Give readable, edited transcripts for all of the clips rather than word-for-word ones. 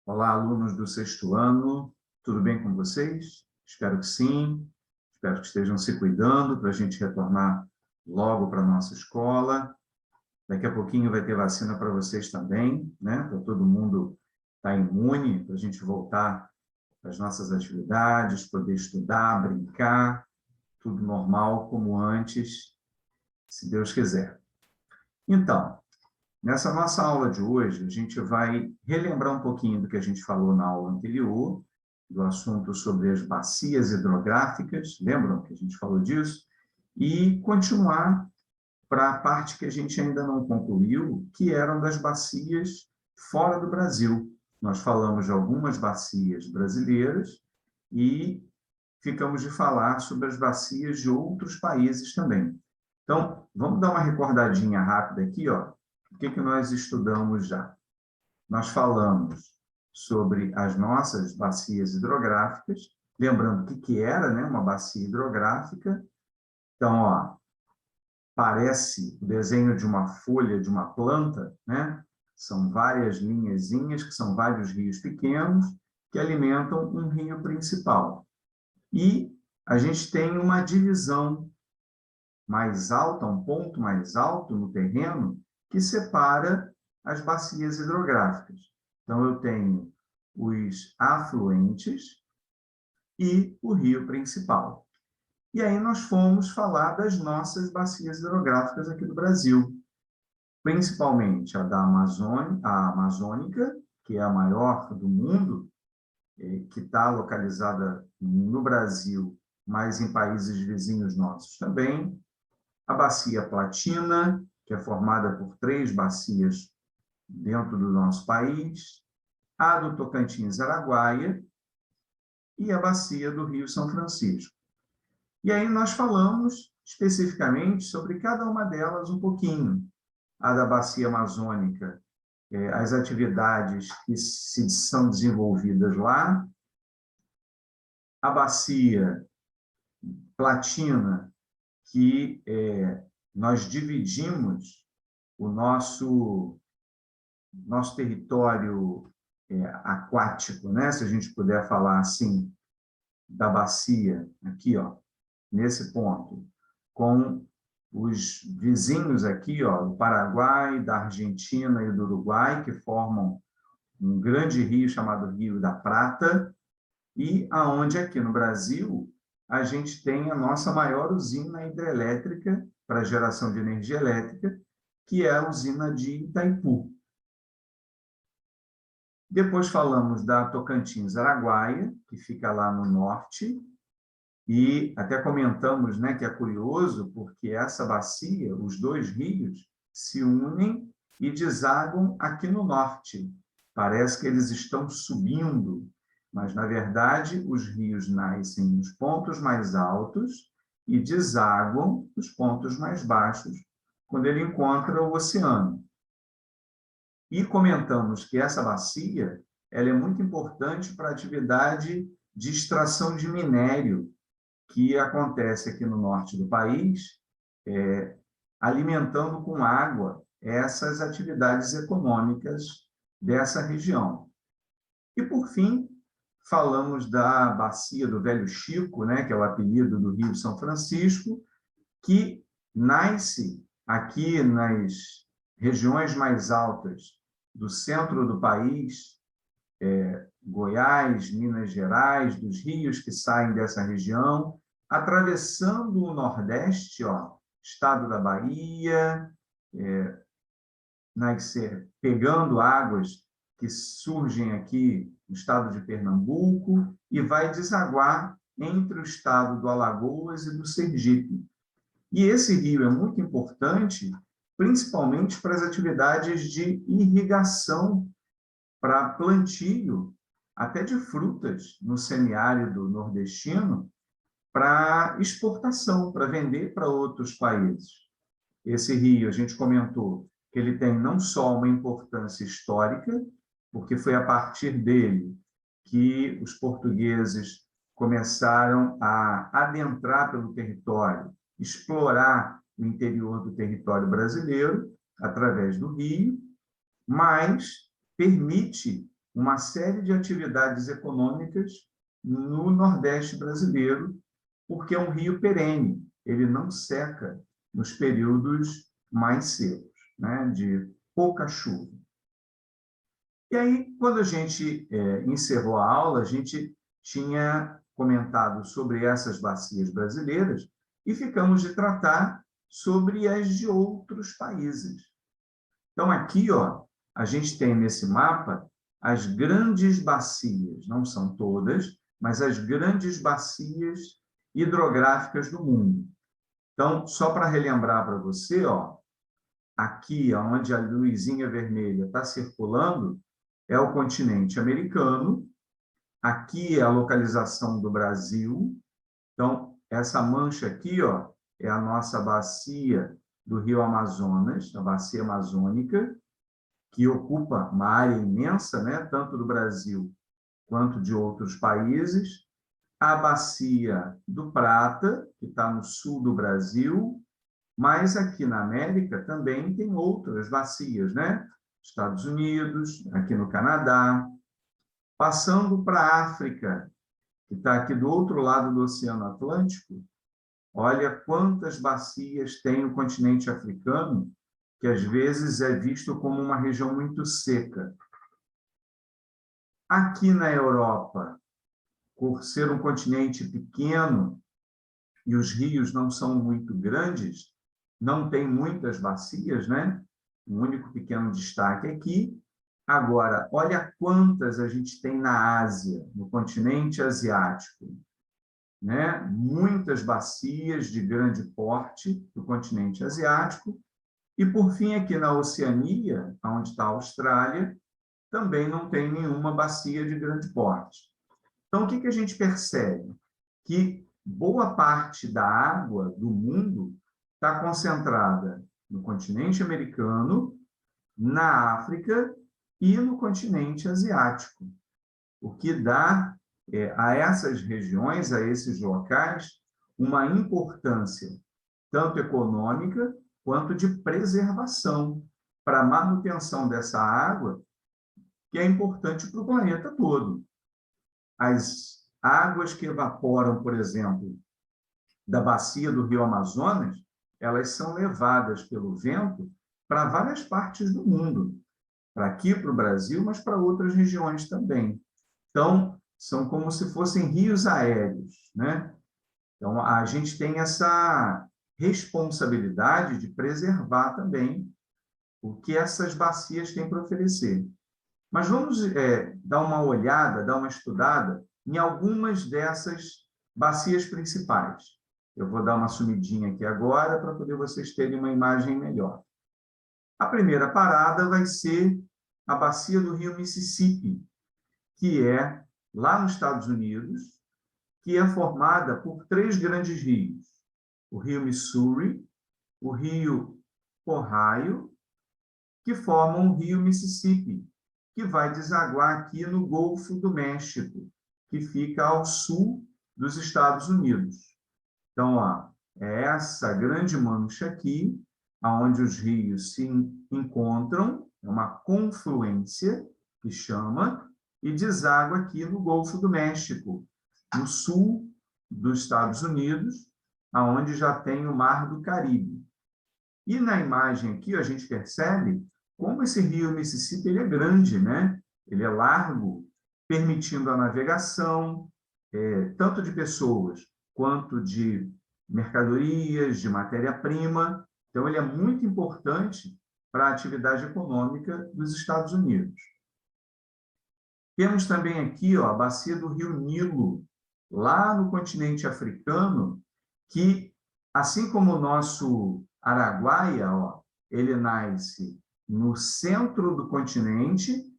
Olá, alunos do sexto ano, tudo bem com vocês? Espero que sim, espero que estejam se cuidando para a gente retornar logo para a nossa escola. Daqui a pouquinho vai ter vacina para vocês também, né? Para todo mundo estar imune, para a gente voltar às nossas atividades, poder estudar, brincar, tudo normal como antes, se Deus quiser. Então, nessa nossa aula de hoje, a gente vai relembrar um pouquinho do que a gente falou na aula anterior, do assunto sobre as bacias hidrográficas, lembram que a gente falou disso? E continuar para a parte que a gente ainda não concluiu, que eram das bacias fora do Brasil. Nós falamos de algumas bacias brasileiras e ficamos de falar sobre as bacias de outros países também. Então, vamos dar uma recordadinha rápida aqui, ó. O que nós estudamos já? Nós falamos sobre as nossas bacias hidrográficas, lembrando o que era, né, uma bacia hidrográfica. Então, ó, parece o desenho de uma folha de uma planta, né? São várias linhazinhas, que são vários rios pequenos, que alimentam um rio principal. E a gente tem uma divisão mais alta, um ponto mais alto no terreno, que separa as bacias hidrográficas. Então, eu tenho os afluentes e o rio principal. E aí nós fomos falar das nossas bacias hidrográficas aqui do Brasil, principalmente a da Amazônia, a amazônica, que é a maior do mundo, que está localizada no Brasil, mas em países vizinhos nossos também, a bacia Platina, que é formada por 3 bacias dentro do nosso país, a do Tocantins-Araguaia e a bacia do Rio São Francisco. E aí nós falamos especificamente sobre cada uma delas um pouquinho. A da bacia amazônica, as atividades que são desenvolvidas lá, a bacia Platina, que nós dividimos o nosso território aquático, né? Se a gente puder falar assim, da bacia, aqui, ó, nesse ponto, com os vizinhos aqui, ó, do Paraguai, da Argentina e do Uruguai, que formam um grande rio chamado Rio da Prata, e aonde aqui no Brasil a gente tem a nossa maior usina hidrelétrica para geração de energia elétrica, que é a usina de Itaipu. Depois falamos da Tocantins-Araguaia, que fica lá no norte, e até comentamos, né, que é curioso, porque essa bacia, os 2 rios, se unem e desaguam aqui no norte. Parece que eles estão subindo, mas, na verdade, os rios nascem nos pontos mais altos e desaguam nos pontos mais baixos, quando ele encontra o oceano. E comentamos que essa bacia ela é muito importante para a atividade de extração de minério, que acontece aqui no norte do país, alimentando com água essas atividades econômicas dessa região. E, por fim, falamos da bacia do Velho Chico, né, que é o apelido do Rio São Francisco, que nasce aqui nas regiões mais altas do centro do país, Goiás, Minas Gerais, dos rios que saem dessa região, atravessando o Nordeste, ó, estado da Bahia, pegando águas que surgem aqui no estado de Pernambuco e vai desaguar entre o estado do Alagoas e do Sergipe. E esse rio é muito importante, principalmente para as atividades de irrigação, para plantio até de frutas no semiárido nordestino, para exportação, para vender para outros países. Esse rio, a gente comentou que ele tem não só uma importância histórica, porque foi a partir dele que os portugueses começaram a adentrar pelo território, explorar o interior do território brasileiro através do rio, mas permite uma série de atividades econômicas no Nordeste brasileiro, porque é um rio perene, ele não seca nos períodos mais secos, né, de pouca chuva. E aí, quando a gente encerrou a aula, a gente tinha comentado sobre essas bacias brasileiras e ficamos de tratar sobre as de outros países. Então, aqui, ó, a gente tem nesse mapa as grandes bacias, não são todas, mas as grandes bacias hidrográficas do mundo. Então, só para relembrar para você, ó, aqui, onde a luzinha vermelha está circulando, é o continente americano. Aqui é a localização do Brasil. Então, essa mancha aqui, ó, é a nossa bacia do Rio Amazonas, a bacia amazônica, que ocupa uma área imensa, né, tanto do Brasil quanto de outros países. A bacia do Prata, que está no sul do Brasil, mas aqui na América também tem outras bacias, né? Estados Unidos, aqui no Canadá, passando para a África, que está aqui do outro lado do Oceano Atlântico. Olha quantas bacias tem o continente africano, que às vezes é visto como uma região muito seca. Aqui na Europa, por ser um continente pequeno e os rios não são muito grandes, não tem muitas bacias, né? Um único pequeno destaque aqui. Agora, olha quantas a gente tem na Ásia, no continente asiático, né? Muitas bacias de grande porte do continente asiático. E, por fim, aqui na Oceania, onde está a Austrália, também não tem nenhuma bacia de grande porte. Então, o que a gente percebe? Que boa parte da água do mundo está concentrada no continente americano, na África e no continente asiático, o que dá a essas regiões, a esses locais, uma importância tanto econômica quanto de preservação para a manutenção dessa água, que é importante para o planeta todo. As águas que evaporam, por exemplo, da bacia do Rio Amazonas, elas são levadas pelo vento para várias partes do mundo, para aqui, para o Brasil, mas para outras regiões também. Então, são como se fossem rios aéreos, né? Então, a gente tem essa responsabilidade de preservar também o que essas bacias têm para oferecer. Mas vamos dar uma olhada, dar uma estudada em algumas dessas bacias principais. Eu vou dar uma sumidinha aqui agora para poder vocês terem uma imagem melhor. A primeira parada vai ser a bacia do rio Mississippi, que é lá nos Estados Unidos, que é formada por 3 grandes rios. O rio Missouri, o rio Ohio, que formam o rio Mississippi, que vai desaguar aqui no Golfo do México, que fica ao sul dos Estados Unidos. Então, ó, é essa grande mancha aqui, onde os rios se encontram, é uma confluência, que chama, e deságua aqui no Golfo do México, no sul dos Estados Unidos, onde já tem o Mar do Caribe. E na imagem aqui, a gente percebe como esse rio Mississippi ele é grande, né? Ele é largo, permitindo a navegação, tanto de pessoas quanto de mercadorias, de matéria-prima. Então, ele é muito importante para a atividade econômica dos Estados Unidos. Temos também aqui, ó, a bacia do rio Nilo, lá no continente africano, que, assim como o nosso Araguaia, ó, ele nasce no centro do continente,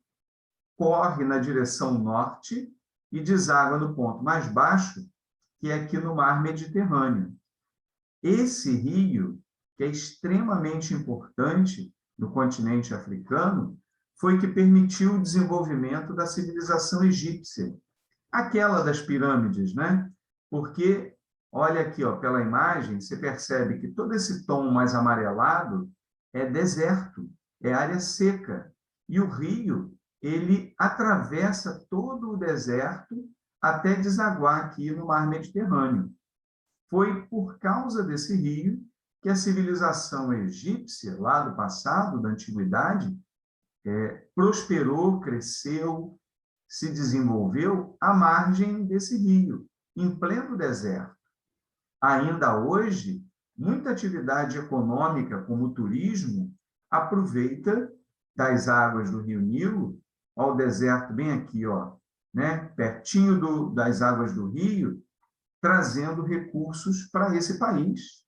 corre na direção norte e deságua no ponto mais baixo, que é aqui no mar Mediterrâneo. Esse rio, que é extremamente importante no continente africano, foi que permitiu o desenvolvimento da civilização egípcia, aquela das pirâmides, né? Porque, olha aqui, ó, pela imagem, você percebe que todo esse tom mais amarelado é deserto, é área seca. E o rio, ele atravessa todo o deserto até desaguar aqui no Mar Mediterrâneo. Foi por causa desse rio que a civilização egípcia, lá do passado, da antiguidade, prosperou, cresceu, se desenvolveu à margem desse rio, em pleno deserto. Ainda hoje, muita atividade econômica, como o turismo, aproveita das águas do Rio Nilo ao deserto bem aqui, ó, né, pertinho das águas do rio, trazendo recursos para esse país,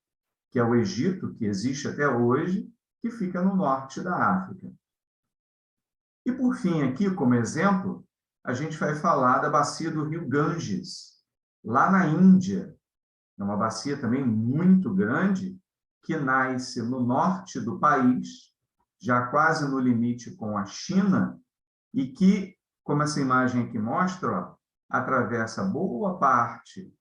que é o Egito, que existe até hoje, que fica no norte da África. E, por fim, aqui, como exemplo, a gente vai falar da bacia do rio Ganges, lá na Índia. É uma bacia também muito grande, que nasce no norte do país, já quase no limite com a China, e que, como essa imagem aqui mostra, ó, atravessa boa parte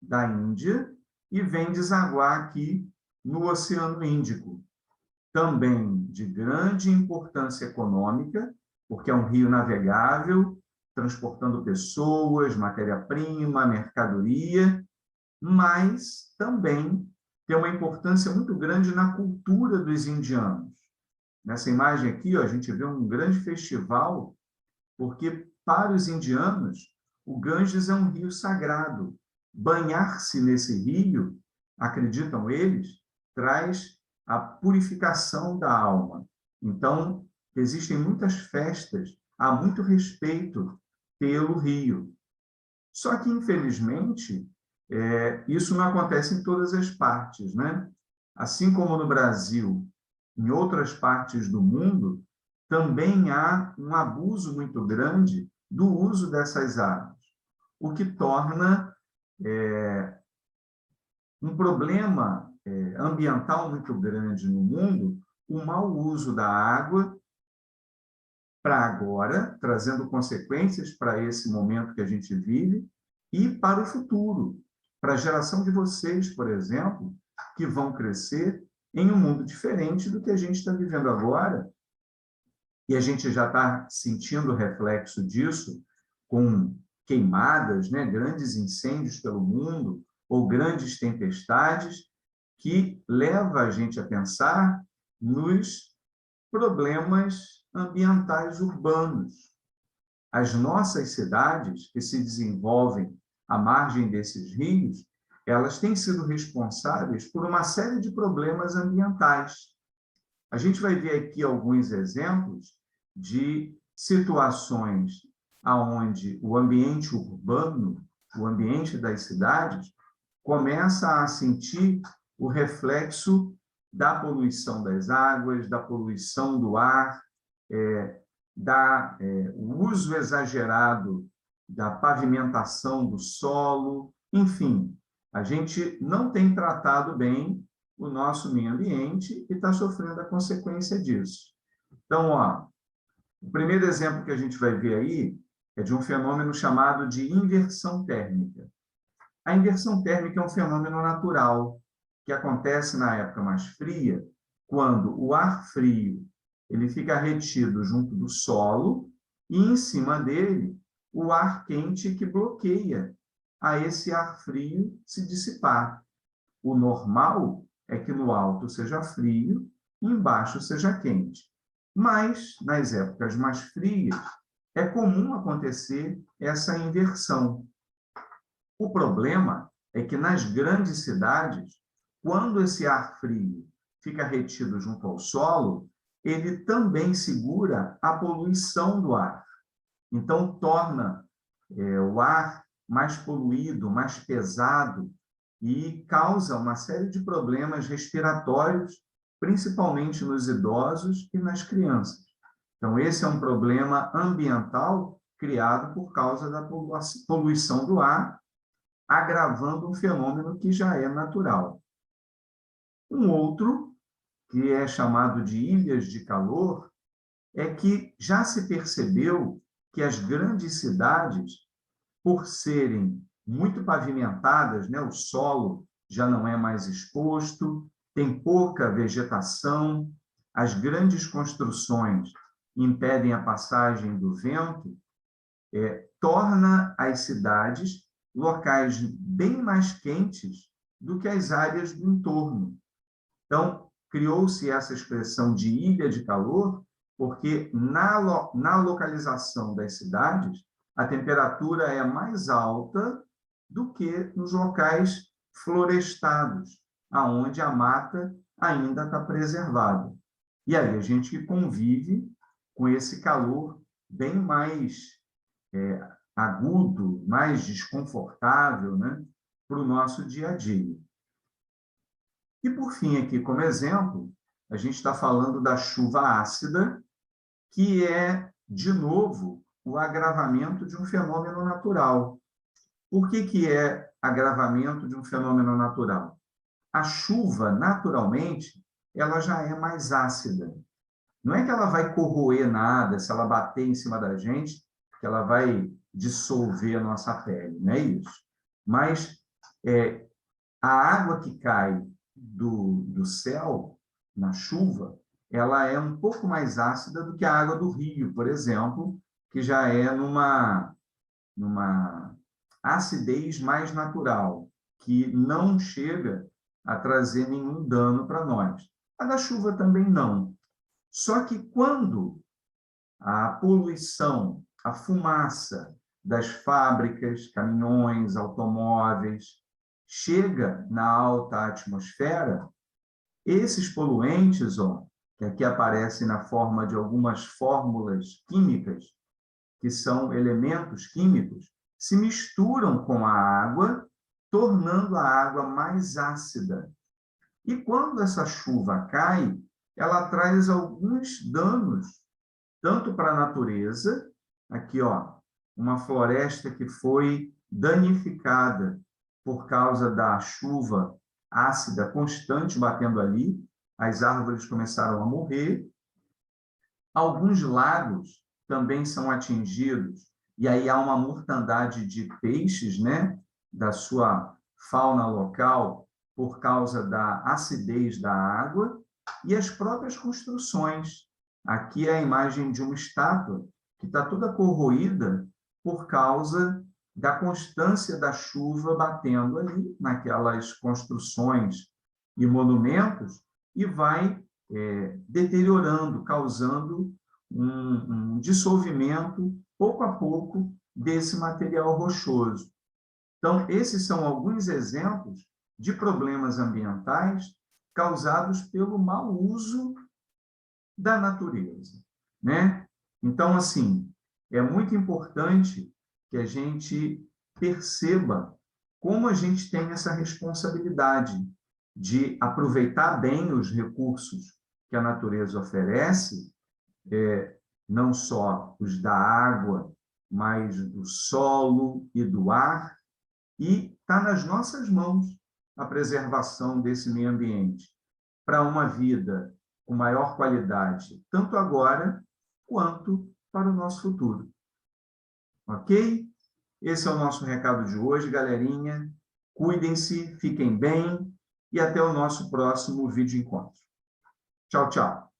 da Índia e vem desaguar aqui no Oceano Índico. Também de grande importância econômica, porque é um rio navegável, transportando pessoas, matéria-prima, mercadoria, mas também tem uma importância muito grande na cultura dos indianos. Nessa imagem aqui, ó, a gente vê um grande festival, porque para os indianos, o Ganges é um rio sagrado. Banhar-se nesse rio, acreditam eles, traz a purificação da alma. Então, existem muitas festas, há muito respeito pelo rio. Só que, infelizmente, isso não acontece em todas as partes, né? Assim como no Brasil, em outras partes do mundo, também há um abuso muito grande do uso dessas águas, o que torna um problema ambiental muito grande no mundo o mau uso da água para agora, trazendo consequências para esse momento que a gente vive e para o futuro, para a geração de vocês, por exemplo, que vão crescer em um mundo diferente do que a gente está vivendo agora. E a gente já está sentindo o reflexo disso com queimadas, né? Grandes incêndios pelo mundo, ou grandes tempestades, que leva a gente a pensar nos problemas ambientais urbanos. As nossas cidades, que se desenvolvem à margem desses rios, elas têm sido responsáveis por uma série de problemas ambientais. A gente vai ver aqui alguns exemplos de situações onde o ambiente urbano, o ambiente das cidades, começa a sentir o reflexo da poluição das águas, da poluição do ar, o uso exagerado da pavimentação do solo, enfim, a gente não tem tratado bem o nosso meio ambiente e está sofrendo a consequência disso. Então, ó, o primeiro exemplo que a gente vai ver aí é de um fenômeno chamado de inversão térmica. A inversão térmica é um fenômeno natural que acontece na época mais fria, quando o ar frio ele fica retido junto do solo e, em cima dele, o ar quente que bloqueia a esse ar frio se dissipar. O normal é que no alto seja frio e embaixo seja quente. Mas, nas épocas mais frias, é comum acontecer essa inversão. O problema é que nas grandes cidades, quando esse ar frio fica retido junto ao solo, ele também segura a poluição do ar. Então, torna o ar mais poluído, mais pesado e causa uma série de problemas respiratórios, principalmente nos idosos e nas crianças. Então, esse é um problema ambiental criado por causa da poluição do ar, agravando um fenômeno que já é natural. Um outro, que é chamado de ilhas de calor, é que já se percebeu que as grandes cidades, por serem muito pavimentadas, né, o solo já não é mais exposto, tem pouca vegetação, as grandes construções impedem a passagem do vento, torna as cidades locais bem mais quentes do que as áreas do entorno. Então, criou-se essa expressão de ilha de calor, porque na localização das cidades, a temperatura é mais alta do que nos locais florestados, aonde a mata ainda está preservada. E aí a gente convive com esse calor bem mais agudo, mais desconfortável, né, para o nosso dia a dia. E, por fim, aqui como exemplo, a gente está falando da chuva ácida, que é, de novo, o agravamento de um fenômeno natural. Por que é agravamento de um fenômeno natural? A chuva, naturalmente, ela já é mais ácida. Não é que ela vai corroer nada, se ela bater em cima da gente, que ela vai dissolver a nossa pele, não é isso? Mas a água que cai do céu, na chuva, ela é um pouco mais ácida do que a água do rio, por exemplo, que já é numa acidez mais natural, que não chega a trazer nenhum dano para nós. A da chuva também não. Só que quando a poluição, a fumaça das fábricas, caminhões, automóveis, chega na alta atmosfera, esses poluentes, que aqui aparecem na forma de algumas fórmulas químicas, que são elementos químicos, se misturam com a água, tornando a água mais ácida. E quando essa chuva cai, ela traz alguns danos, tanto para a natureza, aqui, uma floresta que foi danificada por causa da chuva ácida constante batendo ali, as árvores começaram a morrer. Alguns lagos também são atingidos, e aí há uma mortandade de peixes, né, da sua fauna local, por causa da acidez da água, e as próprias construções. Aqui é a imagem de uma estátua que está toda corroída por causa da constância da chuva batendo ali, naquelas construções e monumentos, e vai deteriorando, causando um dissolvimento, pouco a pouco, desse material rochoso. Então, esses são alguns exemplos de problemas ambientais causados pelo mau uso da natureza, né? Então, assim, é muito importante que a gente perceba como a gente tem essa responsabilidade de aproveitar bem os recursos que a natureza oferece, não só os da água, mas do solo e do ar, e está nas nossas mãos a preservação desse meio ambiente para uma vida com maior qualidade, tanto agora quanto para o nosso futuro. Ok? Esse é o nosso recado de hoje, galerinha. Cuidem-se, fiquem bem e até o nosso próximo vídeo encontro. Tchau, tchau.